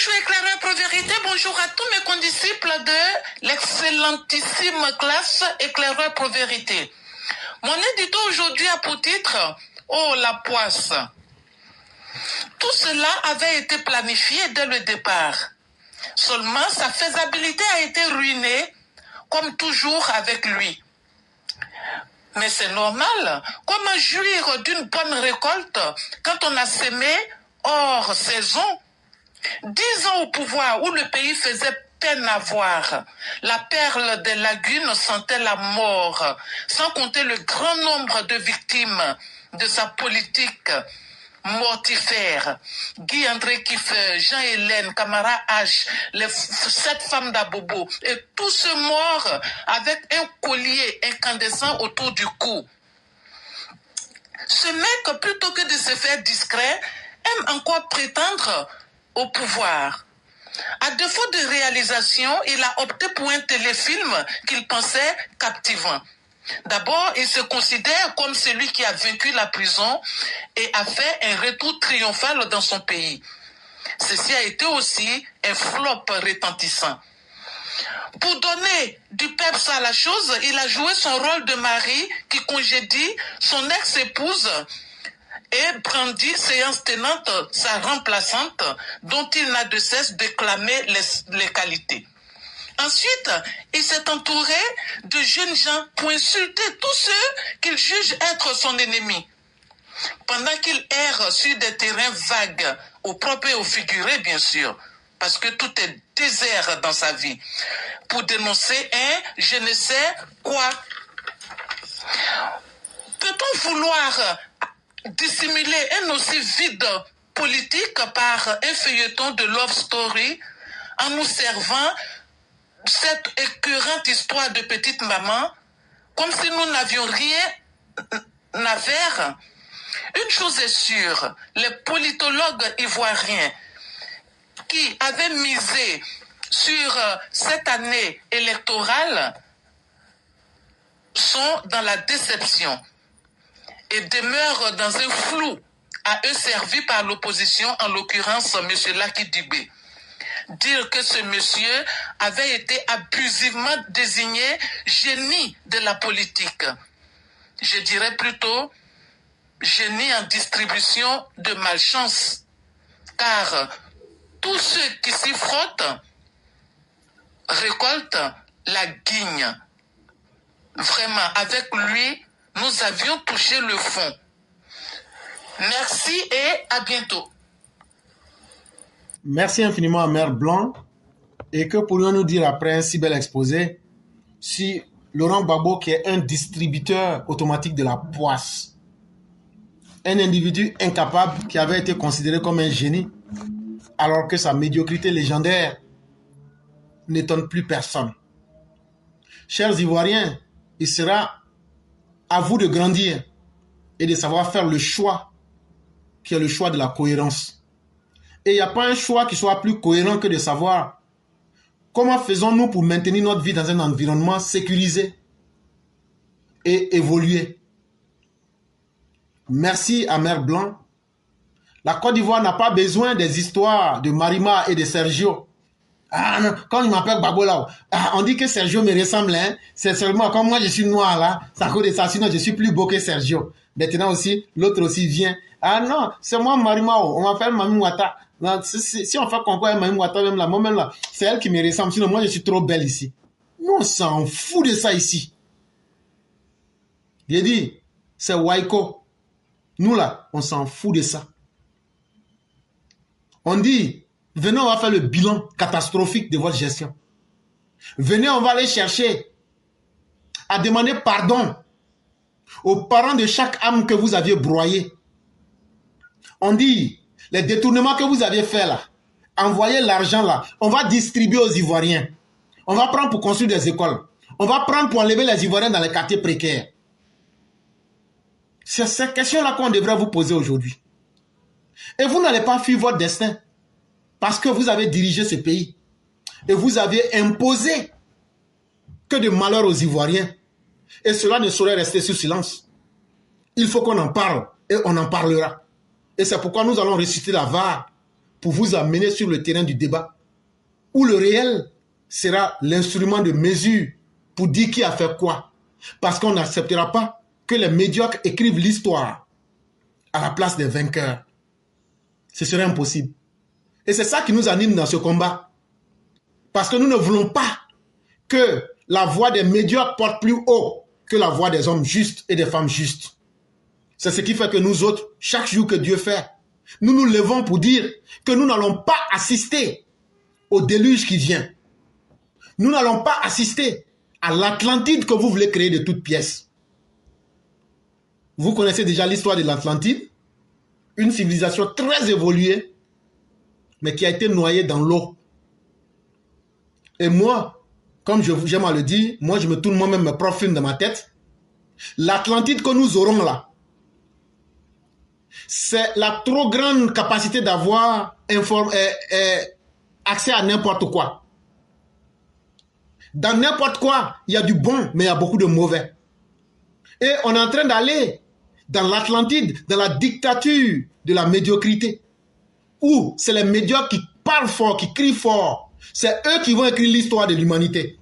Bonjour éclaireur pour vérité, bonjour à tous mes condisciples de l'excellentissime classe éclaireur pour vérité. Mon édito aujourd'hui a pour titre « Oh la poisse ». Tout cela avait été planifié dès le départ. Seulement sa faisabilité a été ruinée, comme toujours avec lui. Mais c'est normal. Comment jouir d'une bonne récolte quand on a semé hors saison? 10 ans au pouvoir où le pays faisait peine à voir. La perle des lagunes sentait la mort, sans compter le grand nombre de victimes de sa politique mortifère. Guy André Kiffeur, Jean-Hélène, Camara H, les 7 femmes d'Abobo, et tous ceux morts avec un collier incandescent autour du cou. Ce mec, plutôt que de se faire discret, aime encore prétendre au pouvoir. À défaut de réalisation, il a opté pour un téléfilm qu'il pensait captivant. D'abord, il se considère comme celui qui a vaincu la prison et a fait un retour triomphal dans son pays. Ceci a été aussi un flop retentissant. Pour donner du peps à la chose, il a joué son rôle de mari qui congédie son ex-épouse et brandit séance tenante sa remplaçante dont il n'a de cesse de clamer les qualités. Ensuite, il s'est entouré de jeunes gens pour insulter tous ceux qu'il juge être son ennemi. Pendant qu'il erre sur des terrains vagues, au propre et au figuré bien sûr, parce que tout est désert dans sa vie, pour dénoncer un je ne sais quoi. Peut-on vouloir dissimuler un aussi vide politique par un feuilleton de love story en nous servant cette écœurante histoire de petite maman comme si nous n'avions rien à faire? Une chose est sûre, les politologues ivoiriens qui avaient misé sur cette année électorale sont dans la déception et demeurent dans un flou à eux servi par l'opposition, en l'occurrence M. Lucky Dubé. Dire que ce monsieur avait été abusivement désigné génie de la politique. Je dirais plutôt génie en distribution de malchance. Car tous ceux qui s'y frottent récoltent la guigne. Vraiment, avec lui, nous avions touché le fond. Merci et à bientôt. Merci infiniment à Mère Blanc. Et que pourrions-nous dire après un si bel exposé si Laurent Gbagbo, qui est un distributeur automatique de la poisse, un individu incapable qui avait été considéré comme un génie, alors que sa médiocrité légendaire n'étonne plus personne. Chers Ivoiriens, il sera à vous de grandir et de savoir faire le choix qui est le choix de la cohérence. Et il n'y a pas un choix qui soit plus cohérent que de savoir comment faisons-nous pour maintenir notre vie dans un environnement sécurisé et évolué. Merci à Mère Blanc. La Côte d'Ivoire n'a pas besoin des histoires de Marima et de Sergio. Ah non, quand il m'appelle Gbagbo là, on dit que Sergio me ressemble, hein. C'est seulement comme moi je suis noir là, ça cause de ça, sinon je suis plus beau que Sergio. Maintenant aussi, l'autre aussi vient. Ah non, c'est moi Marima, on m'appelle Mami Wata. Si on fait concours avec Mami Wata, même là, moi-même là, c'est elle qui me ressemble, sinon moi je suis trop belle ici. Nous on s'en fout de ça ici. J'ai dit, c'est Waiko. Nous là, on s'en fout de ça. On dit, venez, on va faire le bilan catastrophique de votre gestion. Venez, on va aller chercher à demander pardon aux parents de chaque âme que vous aviez broyé. On dit, les détournements que vous aviez faits là, envoyez l'argent là, on va distribuer aux Ivoiriens. On va prendre pour construire des écoles. On va prendre pour enlever les Ivoiriens dans les quartiers précaires. C'est cette question-là qu'on devrait vous poser aujourd'hui. Et vous n'allez pas fuir votre destin parce que vous avez dirigé ce pays et vous avez imposé que de malheur aux Ivoiriens. Et cela ne saurait rester sous silence. Il faut qu'on en parle et on en parlera. Et c'est pourquoi nous allons ressusciter la VAR pour vous amener sur le terrain du débat, où le réel sera l'instrument de mesure pour dire qui a fait quoi. Parce qu'on n'acceptera pas que les médiocres écrivent l'histoire à la place des vainqueurs. Ce serait impossible. Et c'est ça qui nous anime dans ce combat. Parce que nous ne voulons pas que la voix des médiocres porte plus haut que la voix des hommes justes et des femmes justes. C'est ce qui fait que nous autres, chaque jour que Dieu fait, nous nous levons pour dire que nous n'allons pas assister au déluge qui vient. Nous n'allons pas assister à l'Atlantide que vous voulez créer de toutes pièces. Vous connaissez déjà l'histoire de l'Atlantide, une civilisation très évoluée, mais qui a été noyée dans l'eau. Et moi, comme j'aime à le dire, moi je me tourne moi-même mes propres films dans ma tête. L'Atlantide que nous aurons là, c'est la trop grande capacité d'avoir accès à n'importe quoi. Dans n'importe quoi, il y a du bon, mais il y a beaucoup de mauvais. Et on est en train d'aller dans l'Atlantide, dans la dictature de la médiocrité, où c'est les médiocres qui parlent fort, qui crient fort. C'est eux qui vont écrire l'histoire de l'humanité.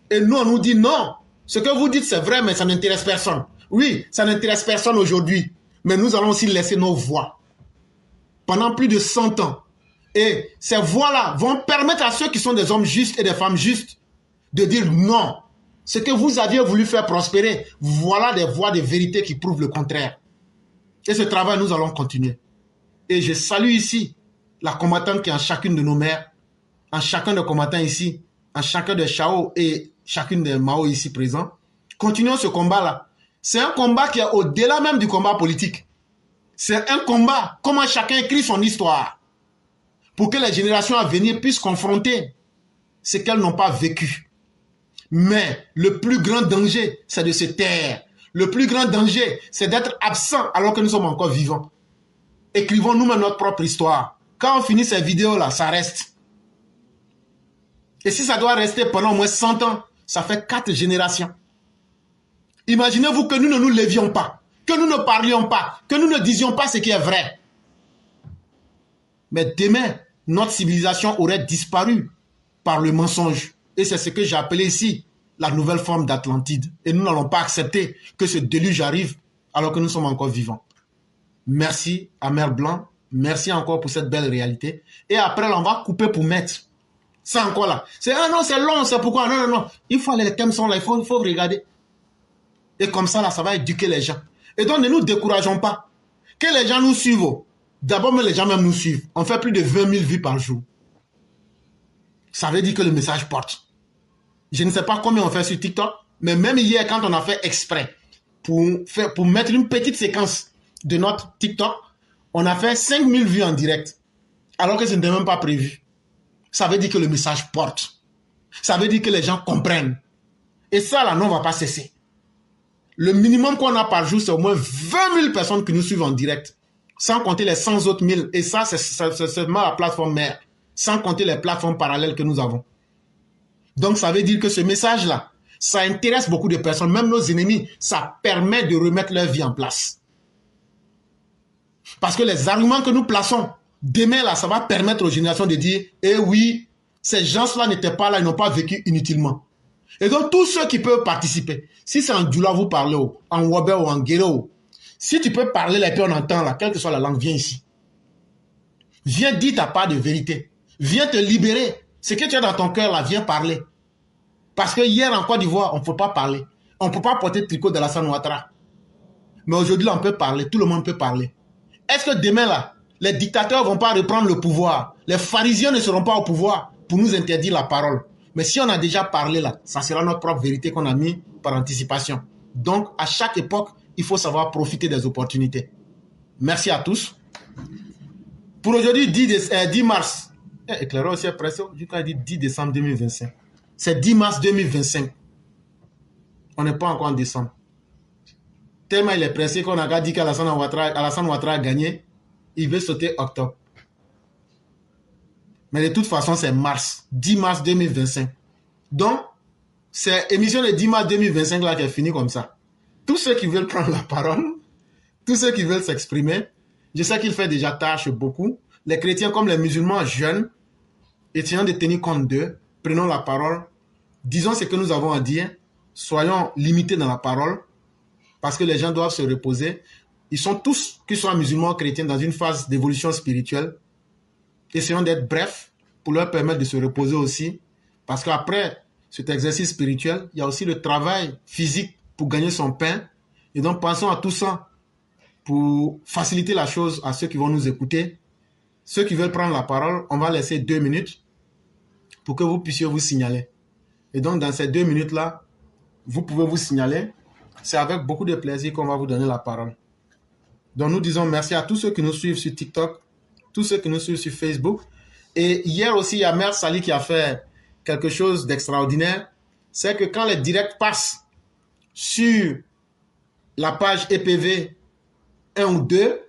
Et nous, on nous dit non. Ce que vous dites, c'est vrai, mais ça n'intéresse personne. Oui, ça n'intéresse personne aujourd'hui. Mais nous allons aussi laisser nos voix pendant plus de 100 ans. Et ces voix-là vont permettre à ceux qui sont des hommes justes et des femmes justes de dire non. Ce que vous aviez voulu faire prospérer, voilà des voix de vérité qui prouvent le contraire. Et ce travail, nous allons continuer. Et je salue ici la combattante qui est en chacune de nos mères, en chacun des combattants ici, en chacun des Chao et chacune des Mao ici présents. Continuons ce combat-là. C'est un combat qui est au-delà même du combat politique. C'est un combat, comment chacun écrit son histoire, pour que les générations à venir puissent confronter ce qu'elles n'ont pas vécu. Mais le plus grand danger, c'est de se taire. Le plus grand danger, c'est d'être absent alors que nous sommes encore vivants. Écrivons nous-mêmes notre propre histoire. Quand on finit ces vidéos-là, ça reste. Et si ça doit rester pendant au moins 100 ans, ça fait 4 générations. Imaginez-vous que nous ne nous levions pas, que nous ne parlions pas, que nous ne disions pas ce qui est vrai. Mais demain, notre civilisation aurait disparu par le mensonge. Et c'est ce que j'ai appelé ici la nouvelle forme d'Atlantide. Et nous n'allons pas accepter que ce déluge arrive alors que nous sommes encore vivants. Merci à Mère Blanc. Merci encore pour cette belle réalité. Et après, là, on va couper pour mettre. Ça encore là. C'est ah non, c'est long, c'est pourquoi. Non, non, non. Il faut aller, les thèmes sont là, il faut regarder. Et comme ça, là, ça va éduquer les gens. Et donc, ne nous décourageons pas. Que les gens nous suivent. D'abord, mais les gens même nous suivent. On fait plus de 20 000 vues par jour. Ça veut dire que le message porte. Je ne sais pas combien on fait sur TikTok, mais même hier, quand on a fait exprès pour mettre une petite séquence de notre TikTok, on a fait 5 000 vues en direct, alors que ce n'était même pas prévu. Ça veut dire que le message porte. Ça veut dire que les gens comprennent. Et ça, là, non, on ne va pas cesser. Le minimum qu'on a par jour, c'est au moins 20 000 personnes qui nous suivent en direct, sans compter les 100 autres 1000. Et ça, c'est seulement la plateforme mère, sans compter les plateformes parallèles que nous avons. Donc, ça veut dire que ce message-là, ça intéresse beaucoup de personnes, même nos ennemis. Ça permet de remettre leur vie en place. Parce que les arguments que nous plaçons, demain, là, ça va permettre aux générations de dire, eh oui, ces gens-là n'étaient pas là, ils n'ont pas vécu inutilement. Et donc, tous ceux qui peuvent participer, si c'est en Djoula, vous parlez, en Wabé ou en Guéro, si tu peux parler, là, et puis on entend, là, quelle que soit la langue, viens ici. Viens dire ta part de vérité. Viens te libérer. Ce que tu as dans ton cœur, là, viens parler. Parce que hier, en Côte d'Ivoire, on ne peut pas parler. On ne peut pas porter le tricot de Alassane Ouattara. Mais aujourd'hui, là, on peut parler. Tout le monde peut parler. Est-ce que demain, là, les dictateurs ne vont pas reprendre le pouvoir? Les pharisiens ne seront pas au pouvoir pour nous interdire la parole. Mais si on a déjà parlé, là, ça sera notre propre vérité qu'on a mis par anticipation. Donc, à chaque époque, il faut savoir profiter des opportunités. Merci à tous. Pour aujourd'hui, 10 mars, éclaireur aussi est pressé, je crois dit 10 décembre 2025. C'est 10 mars 2025. On n'est pas encore en décembre. Tellement il est pressé qu'on a dit qu'Alassane Ouattara a gagné, il veut sauter octobre. Mais de toute façon, c'est mars, 10 mars 2025. Donc, c'est émission de 10 mars 2025 là qui est finie comme ça. Tous ceux qui veulent prendre la parole, tous ceux qui veulent s'exprimer, je sais qu'il fait déjà tard chez beaucoup, les chrétiens comme les musulmans jeunes, essayons de tenir compte d'eux, prenons la parole, disons ce que nous avons à dire, soyons limités dans la parole, parce que les gens doivent se reposer. Ils sont tous, qu'ils soient musulmans ou chrétiens, dans une phase d'évolution spirituelle. Essayons d'être brefs pour leur permettre de se reposer aussi, parce qu'après cet exercice spirituel, il y a aussi le travail physique pour gagner son pain. Et donc pensons à tout ça pour faciliter la chose à ceux qui vont nous écouter. Ceux qui veulent prendre la parole, on va laisser 2 minutes pour que vous puissiez vous signaler. Et donc dans ces 2 minutes-là, vous pouvez vous signaler. C'est avec beaucoup de plaisir qu'on va vous donner la parole. Donc nous disons merci à tous ceux qui nous suivent sur TikTok, tous ceux qui nous suivent sur Facebook. Et hier aussi, il y a Mère Sali qui a fait quelque chose d'extraordinaire. C'est que quand les directs passent sur la page EPV 1 ou 2,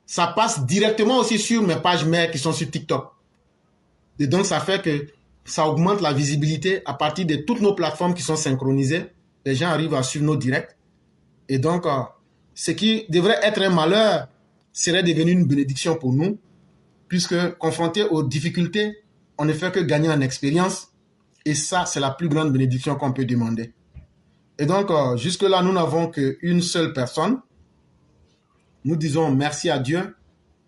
ça passe directement aussi sur mes pages mères qui sont sur TikTok. Et donc ça fait que ça augmente la visibilité à partir de toutes nos plateformes qui sont synchronisées. Les gens arrivent à suivre nos directs. Et donc, ce qui devrait être un malheur serait devenu une bénédiction pour nous, puisque confrontés aux difficultés, on ne fait que gagner en expérience. Et ça, c'est la plus grande bénédiction qu'on peut demander. Et donc, jusque-là, nous n'avons qu'une seule personne. Nous disons merci à Dieu